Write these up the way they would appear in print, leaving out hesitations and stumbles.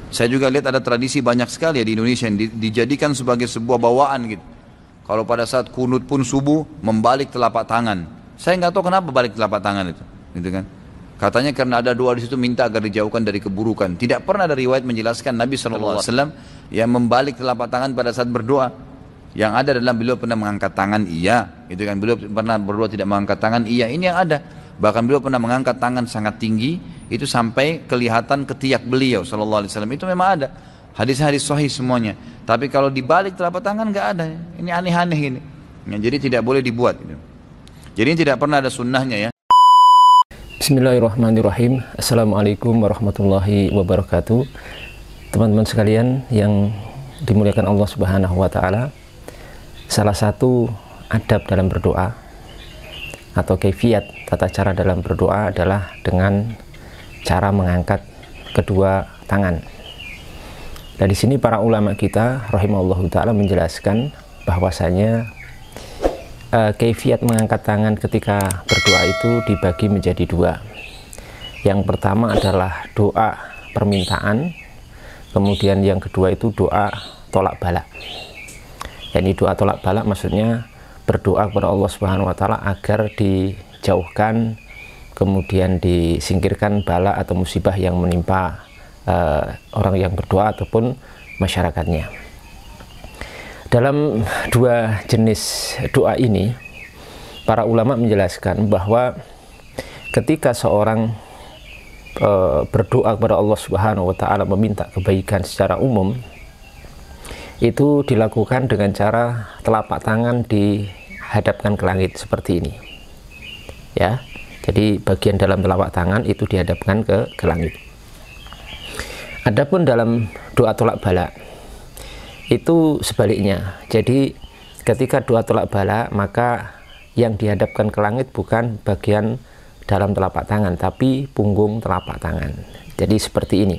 Saya juga lihat ada tradisi banyak sekali ya di Indonesia yang dijadikan sebagai sebuah bawaan gitu. Kalau pada saat kunut pun subuh membalik telapak tangan. Saya nggak tahu kenapa balik telapak tangan itu, gitu kan? Katanya karena ada doa di situ minta agar dijauhkan dari keburukan. Tidak pernah ada riwayat menjelaskan Nabi SAW yang membalik telapak tangan pada saat berdoa. Yang ada adalah beliau pernah mengangkat tangan, iya, gitu kan? Beliau pernah berdoa tidak mengangkat tangan, iya. Ini yang ada. Bahkan beliau pernah mengangkat tangan sangat tinggi, itu sampai kelihatan ketiak beliau SAW. Itu memang ada. Hadis-hadis sahih semuanya. Tapi kalau dibalik telapak tangan nggak ada. Ini aneh-aneh ini. Ya, jadi tidak boleh dibuat. Gitu. Jadi tidak pernah ada sunnahnya ya. Bismillahirrahmanirrahim. Assalamualaikum warahmatullahi wabarakatuh. Teman-teman sekalian yang dimuliakan Allah Subhanahu wa taala. Salah satu adab dalam berdoa atau kaifiat tata cara dalam berdoa adalah dengan cara mengangkat kedua tangan. Dan di sini para ulama kita rahimahullahu taala menjelaskan bahwasanya kaifiat mengangkat tangan ketika berdoa itu dibagi menjadi dua. Yang pertama adalah doa permintaan, kemudian yang kedua itu doa tolak balak. Yani doa tolak balak maksudnya berdoa kepada Allah Subhanahu wa taala agar dijauhkan kemudian disingkirkan bala atau musibah yang menimpa orang yang berdoa ataupun masyarakatnya. Dalam dua jenis doa ini, para ulama menjelaskan bahwa ketika seorang berdoa kepada Allah Subhanahu wa taala meminta kebaikan secara umum, itu dilakukan dengan cara telapak tangan dihadapkan ke langit seperti ini. Ya. Jadi bagian dalam telapak tangan itu dihadapkan ke langit. Adapun dalam doa tolak balak itu sebaliknya. Jadi ketika doa tolak balak maka yang dihadapkan ke langit bukan bagian dalam telapak tangan tapi punggung telapak tangan. Jadi seperti ini.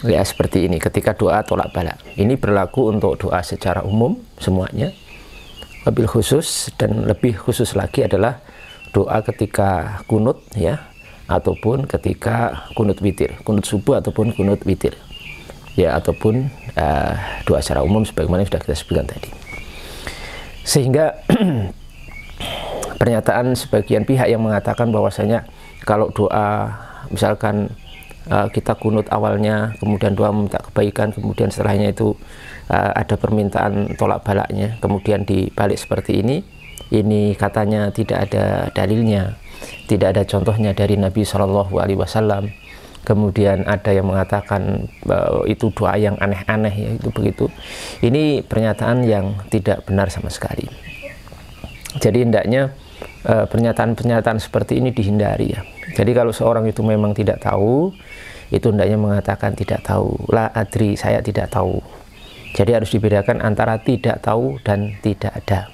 Ya seperti ini ketika doa tolak balak. Ini berlaku untuk doa secara umum semuanya. Wabil khusus dan lebih khusus lagi adalah doa ketika kunut ya, ataupun ketika kunut witir, kunut subuh ataupun kunut witir ya, ataupun doa secara umum sebagaimana yang sudah kita sebutkan tadi. Sehingga pernyataan sebagian pihak yang mengatakan bahwasanya kalau doa misalkan kita kunut awalnya, kemudian doa meminta kebaikan, kemudian setelahnya itu ada permintaan tolak balaknya, kemudian dibalik seperti ini katanya tidak ada dalilnya, tidak ada contohnya dari Nabi SAW. Kemudian ada yang mengatakan itu doa yang aneh-aneh ya, itu begitu. Ini pernyataan yang tidak benar sama sekali. Jadi hendaknya pernyataan-pernyataan seperti ini dihindari ya. Jadi kalau seorang itu memang tidak tahu, itu hendaknya mengatakan tidak tahu. La adri, saya tidak tahu. Jadi harus dibedakan antara tidak tahu dan tidak ada.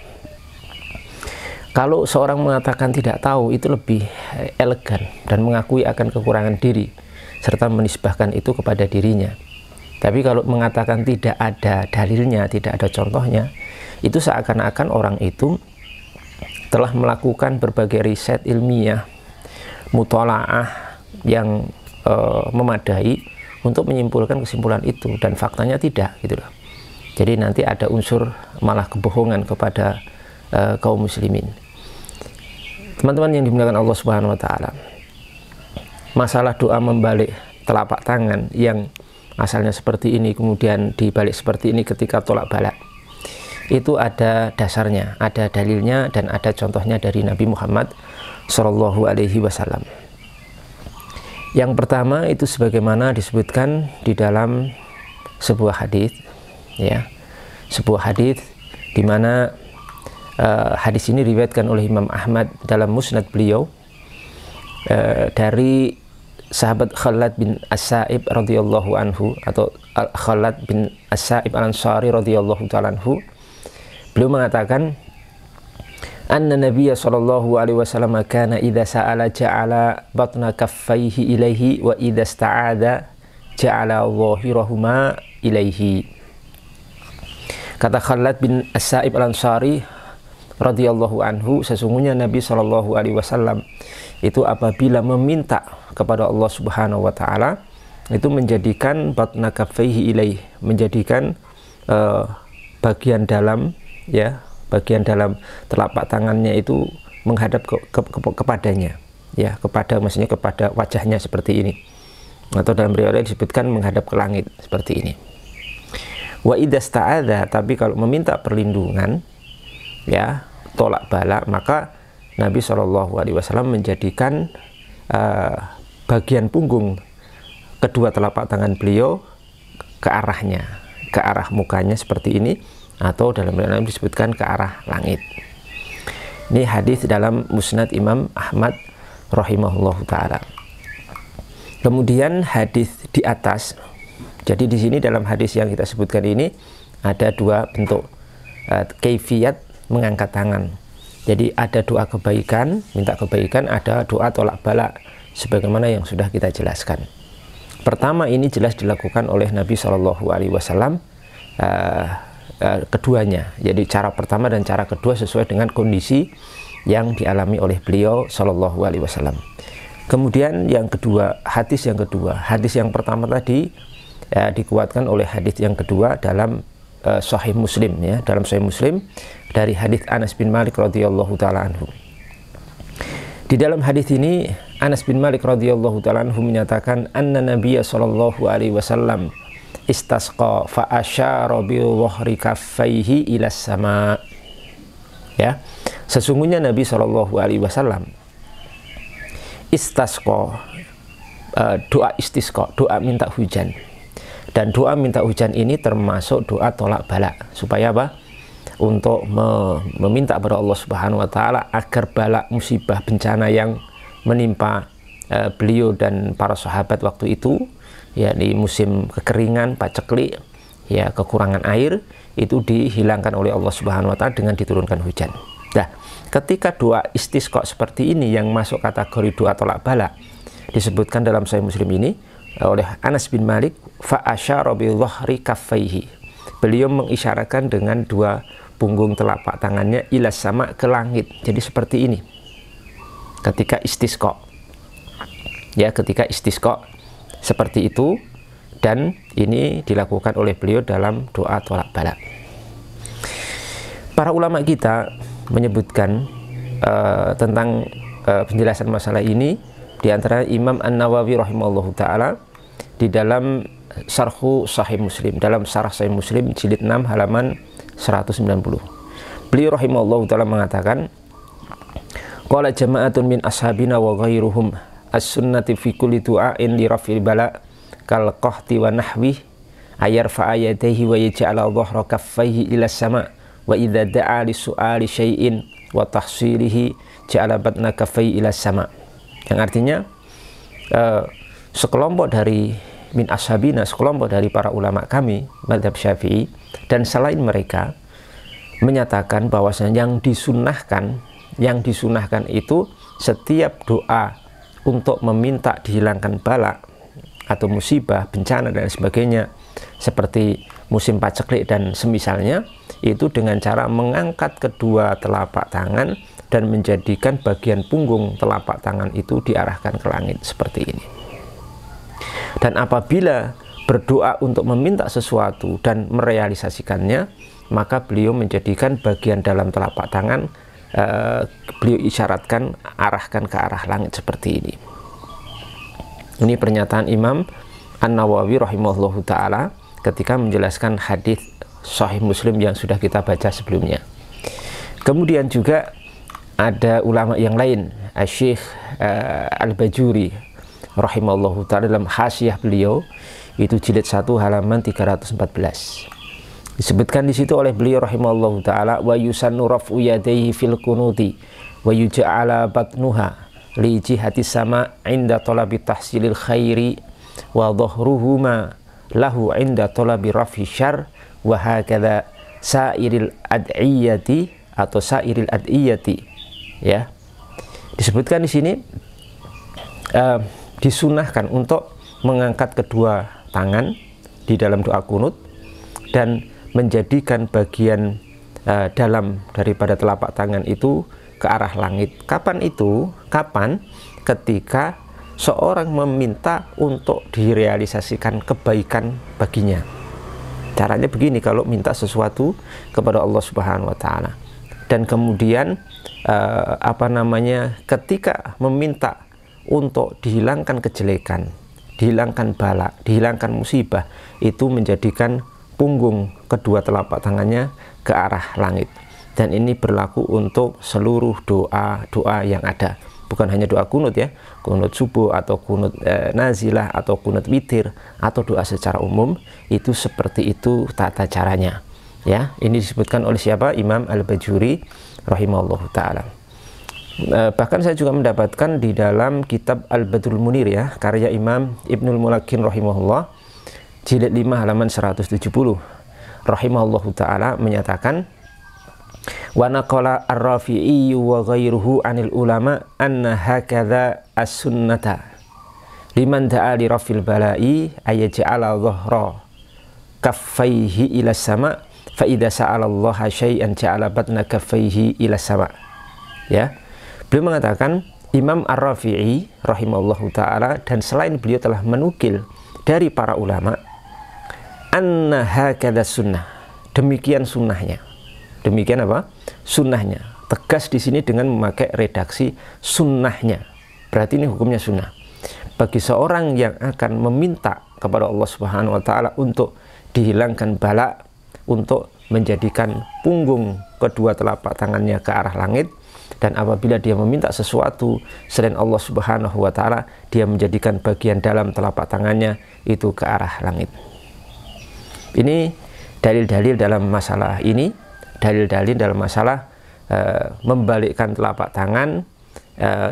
Kalau seorang mengatakan tidak tahu itu lebih elegan dan mengakui akan kekurangan diri serta menisbahkan itu kepada dirinya. Tapi kalau mengatakan tidak ada dalilnya, tidak ada contohnya, itu seakan-akan orang itu telah melakukan berbagai riset ilmiah, mutolaah yang memadai untuk menyimpulkan kesimpulan itu, dan faktanya tidak gitu loh. Jadi nanti ada unsur malah kebohongan kepada kaum muslimin. Teman-teman yang dimuliakan Allah Subhanahu wa taala, masalah doa membalik telapak tangan yang asalnya seperti ini kemudian dibalik seperti ini ketika tolak balak, itu ada dasarnya, ada dalilnya, dan ada contohnya dari Nabi Muhammad SAW. Yang pertama itu sebagaimana disebutkan di dalam sebuah hadis ya, sebuah hadis di mana hadis ini diriwayatkan oleh Imam Ahmad dalam musnad beliau dari sahabat Khalad bin As-Sa'ib radhiyallahu anhu, atau Khalad bin As-Sa'ib Al-Ansari radhiyallahu ta'ala anhu. Beliau mengatakan anna Nabiyya sallallahu alaihi wasallam kana idza sa'ala ja'ala batna kaffaihi ilaihi wa idza ista'adha ja'ala dhahirahuma ilaihi. Kata Khalad bin As-Sa'ib Al-Ansari radhiyallahu anhu, sesungguhnya Nabi sallallahu alaihi wasallam itu apabila meminta kepada Allah Subhanahu wa taala, itu menjadikan batna kaffaihi ilaih, menjadikan bagian dalam, ya, bagian dalam telapak tangannya itu menghadap kepadanya, ya, maksudnya kepada wajahnya seperti ini, atau dalam riwayat disebutkan menghadap ke langit seperti ini. Wa idasta'adha, tapi kalau meminta perlindungan, ya, tolak bala, maka Nabi SAW menjadikan bagian punggung kedua telapak tangan beliau ke arahnya, ke arah mukanya seperti ini, atau dalam riwayat disebutkan ke arah langit. Ini hadis dalam Musnad Imam Ahmad rahimahullahu taala. Kemudian hadis di atas. Jadi di sini dalam hadis yang kita sebutkan ini ada dua bentuk kaifiyat mengangkat tangan. Jadi ada doa kebaikan, minta kebaikan, ada doa tolak bala sebagaimana yang sudah kita jelaskan. Pertama ini jelas dilakukan oleh Nabi SAW, keduanya. Jadi cara pertama dan cara kedua sesuai dengan kondisi yang dialami oleh beliau SAW. Kemudian yang kedua, hadis yang pertama tadi dikuatkan oleh hadis yang kedua dalam Sahih Muslim, ya, dalam Sahih Muslim dari hadis Anas bin Malik radhiyallahu taala anhu. Di dalam hadis ini Anas bin Malik radhiyallahu taala anhu menyatakan anna Nabiyya sallallahu alaihi wasallam istasqa fa asyara bi dhahri kaffaihi ila sama. Ya, sesungguhnya Nabi sallallahu alaihi wasallam istasqa, doa istisqa, doa minta hujan. Dan doa minta hujan ini termasuk doa tolak bala, supaya apa? Untuk meminta kepada Allah Subhanahu wa taala agar bala, musibah, bencana yang menimpa beliau dan para sahabat waktu itu, ya, di musim kekeringan, paceklik, ya, kekurangan air, itu dihilangkan oleh Allah Subhanahu wa taala dengan diturunkan hujan. Nah, ketika doa istisqa seperti ini yang masuk kategori doa tolak bala disebutkan dalam Sahih Muslim ini oleh Anas bin Malik, fa asyara bi dhahri kaffaihi. Beliau mengisyaratkan dengan dua punggung telapak tangannya ila sama, ke langit. Jadi seperti ini. Ketika istisqa. Ya, ketika istisqa seperti itu, dan ini dilakukan oleh beliau dalam doa tolak bala. Para ulama kita menyebutkan tentang penjelasan masalah ini, di antara Imam An-Nawawi rahimahullahu taala di dalam Syarhu Sahih Muslim, dalam Syarah Sahih Muslim jilid 6 halaman 190. Beliau rahimahullahu taala mengatakan, qala jama'atun min ashabina wa ghairuhum as-sunnati fi kulli du'ain li raf'il bala kal qahti wa nahwi ayarfa ayatayhi wa yaj'ala dhahra kaffaihi ila sama wa idza da'a li su'ali syai'in wa tahsilihi ja'ala batna kaffaihi ila sama. Yang artinya sekelompok dari min ashabina, sekelompok dari para ulama kami mazhab Syafi'i dan selain mereka menyatakan bahwasanya yang disunahkan itu setiap doa untuk meminta dihilangkan bala atau musibah, bencana dan sebagainya seperti musim paceklik dan semisalnya, itu dengan cara mengangkat kedua telapak tangan dan menjadikan bagian punggung telapak tangan itu diarahkan ke langit seperti ini. Dan apabila berdoa untuk meminta sesuatu dan merealisasikannya, maka beliau menjadikan bagian dalam telapak tangan beliau isyaratkan arahkan ke arah langit seperti ini. Ini pernyataan Imam An-Nawawi rahimahullahu taala ketika menjelaskan hadis Sahih Muslim yang sudah kita baca sebelumnya. Kemudian juga ada ulama yang lain, Syekh Al-Bajuri rahimahullahu ta'ala dalam hasyiah beliau itu jilid 1 halaman 314. Disebutkan di situ oleh beliau rahimahullahu ta'ala, wa yusannu raf'u yadayhi fil kunuti wa yuj'ala batnuha li jihati sama inda talabi tahsilil khairi wa dhahruhuma lahu inda talabi raf'i syarr wa hakadha sairil ad'iyati atau sairil ad'iyati. Ya, disebutkan di sini disunahkan untuk mengangkat kedua tangan di dalam doa kunut dan menjadikan bagian dalam daripada telapak tangan itu ke arah langit. Kapan itu? Kapan? Ketika seorang meminta untuk direalisasikan kebaikan baginya. Caranya begini, kalau minta sesuatu kepada Allah Subhanahu wa taala dan kemudian ketika meminta untuk dihilangkan kejelekan, dihilangkan bala, dihilangkan musibah, itu menjadikan punggung kedua telapak tangannya ke arah langit. Dan ini berlaku untuk seluruh doa-doa yang ada, bukan hanya doa kunut ya, kunut subuh atau kunut nazilah atau kunut witir atau doa secara umum, itu seperti itu tata caranya ya. Ini disebutkan oleh siapa? Imam Al-Bajuri rahimahullahu taala. Bahkan saya juga mendapatkan di dalam kitab Al-Badrul Munir ya, karya Imam Ibnul Mulakin rahimahullah, jilid 5 halaman 170, rahimahullahu taala menyatakan, wa naqala ar-Rafi'i wa ghairuhu anil ulama anna hakadha as-sunnata liman da'a li rafil bala'i ayaj'ala dhahra kaffaihi ila sama fa idza sa'ala Allah syai'an ja'ala batna kaffaihi ila sama. Ya, beliau mengatakan, Imam Ar-Rafi'i rahimahullahu taala dan selain beliau telah menukil dari para ulama, anna hakadha sunnah, demikian sunnahnya. Demikian apa? Sunnahnya. Tegas di sini dengan memakai redaksi sunnahnya. Berarti ini hukumnya sunnah. Bagi seorang yang akan meminta kepada Allah Subhanahu wa taala untuk dihilangkan bala, untuk menjadikan punggung kedua telapak tangannya ke arah langit, dan apabila dia meminta sesuatu selain Allah Subhanahu wa taala, dia menjadikan bagian dalam telapak tangannya itu ke arah langit. Ini dalil-dalil dalam masalah ini, dalil-dalil dalam masalah membalikkan telapak tangan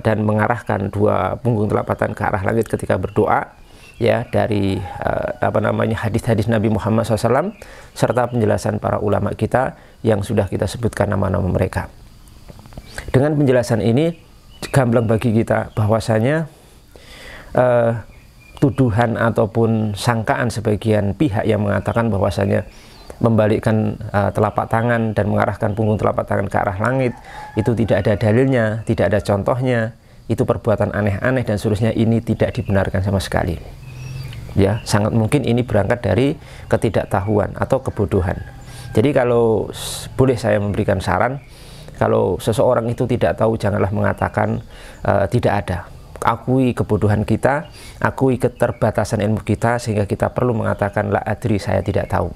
dan mengarahkan dua punggung telapak tangan ke arah langit ketika berdoa ya, dari hadis-hadis Nabi Muhammad SAW serta penjelasan para ulama kita yang sudah kita sebutkan nama-nama mereka. Dengan penjelasan ini gamblang bagi kita bahwasanya tuduhan ataupun sangkaan sebagian pihak yang mengatakan bahwasanya membalikkan telapak tangan dan mengarahkan punggung telapak tangan ke arah langit itu tidak ada dalilnya, tidak ada contohnya, itu perbuatan aneh-aneh dan seterusnya, ini tidak dibenarkan sama sekali. Ya, sangat mungkin ini berangkat dari ketidaktahuan atau kebodohan. Jadi kalau boleh saya memberikan saran, kalau seseorang itu tidak tahu, janganlah mengatakan tidak ada. Akui kebodohan kita, akui keterbatasan ilmu kita, sehingga kita perlu mengatakan la adri, saya tidak tahu.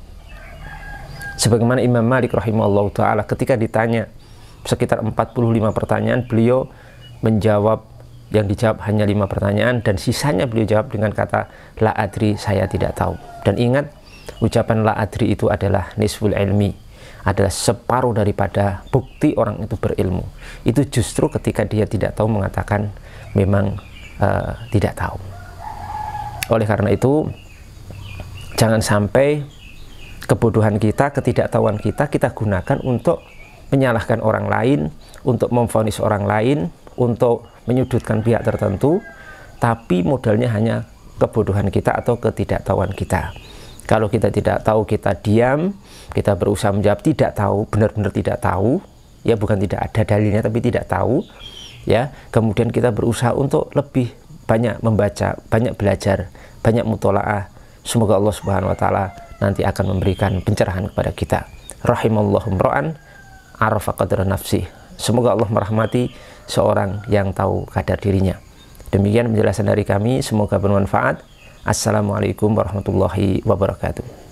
Sebagaimana Imam Malik rahimahullah ta'ala ketika ditanya sekitar 45 pertanyaan, beliau menjawab, yang dijawab hanya 5 pertanyaan, dan sisanya beliau jawab dengan kata la adri, saya tidak tahu. Dan ingat, ucapan la adri itu adalah nisful ilmi, adalah separuh daripada bukti orang itu berilmu. Itu justru ketika dia tidak tahu mengatakan memang tidak tahu. Oleh karena itu, jangan sampai kebodohan kita, ketidaktahuan kita gunakan untuk menyalahkan orang lain, untuk memvonis orang lain, untuk menyudutkan pihak tertentu, tapi modalnya hanya kebodohan kita atau ketidaktahuan kita. Kalau kita tidak tahu, kita diam, kita berusaha menjawab tidak tahu, benar-benar tidak tahu, ya bukan tidak ada dalilnya tapi tidak tahu, ya. Kemudian kita berusaha untuk lebih banyak membaca, banyak belajar, banyak mutolaah. Semoga Allah Subhanahu wa taala nanti akan memberikan pencerahan kepada kita. Rahimallahu mra'an arafa qadra nafsih. Semoga Allah merahmati seorang yang tahu kadar dirinya. Demikian penjelasan dari kami, semoga bermanfaat. Assalamualaikum warahmatullahi wabarakatuh.